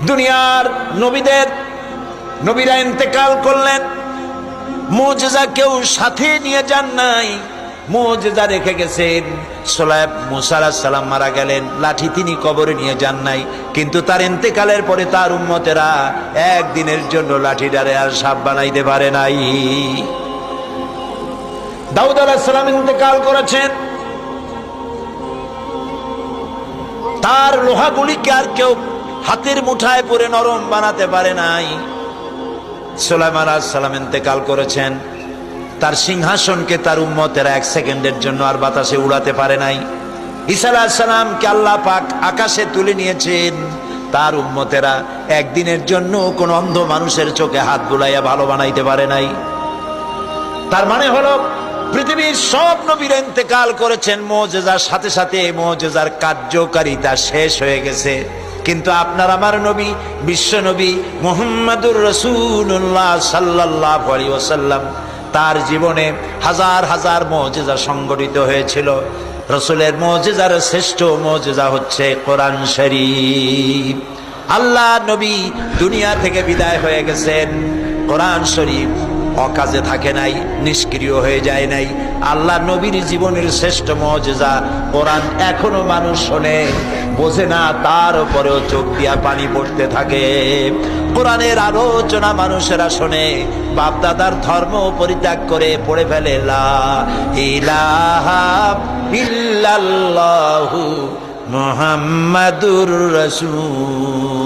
দুনিয়ার নবীরা ইন্তেকাল করলেন, মুজিজা কেউ সাথে নিয়ে যান নাই, মুজিজা রেখে গেছেন। মুসা আলাইহিস সালাম মারা গেলেন, লাঠি তিনি কবরে নিয়ে যান নাই, কিন্তু তার ইন্তেকালের পরে তার উম্মতেরা একদিনের জন্য লাঠিটারে আর সাপ বানাইতে পারে নাই। দাউদ আলাইহিস সালাম ইন্তেকাল করেছেন, তার লোহাগুলিকে আর কেউ হাতের মুঠায় পরে নরম বানাতে পারে নাই। সুলাইমান আলাইহিস সালাম ইন্তেকাল করেছেন, তার সিংহাসনকে তার উম্মতেরা এক সেকেন্ডের জন্য আর বাতাসে উড়াতে পারে নাই। ঈসা আলাইহিস সালামকে আল্লাহ পাক আকাশে তুলে নিয়েছেন, তার উম্মতেরা একদিনের জন্য কোন অন্ধ মানুষের চোখে হাত বুলাইয়া ভালো বানাইতে পারে নাই। তার মানে হলো পৃথিবীর সব নবীরা ইন্তেকাল করেছেন, মুজিজার সাথে সাথে মুজিজার কার্যকারিতা শেষ হয়ে গেছে। কিন্তু আপনার আমার নবী, বিশ্ব নবী মুহাম্মদুর রাসূলুল্লাহ সাল্লাল্লাহু আলাইহি ওয়াসাল্লাম, তার জীবনে হাজার হাজার মুজিজা সংঘটিত হয়েছিল। রাসূলের মুজিজার শ্রেষ্ঠ মুজিজা হচ্ছে কোরআন শরীফ। আল্লাহ নবী দুনিয়া থেকে বিদায় হয়ে গেছেন, কোরআন শরীফ অকাজে থাকে নাই, নিষ্ক্রিয় হয়ে যায় নাই। আল্লাহ নবীর জীবনের শ্রেষ্ঠ মুজিজা কোরআন এখনো মানুষ শোনে, বোঝে না, তার উপরেও চোখ দিয়া পানি পড়তে থাকে। কোরআনের আলোচনা মানুষেরা শোনে, বাপ দাদার ধর্ম পরিত্যাগ করে পড়ে ফেলে লা ইলাহা ইল্লাল্লাহু মুহাম্মাদুর রাসূলুল্লাহ।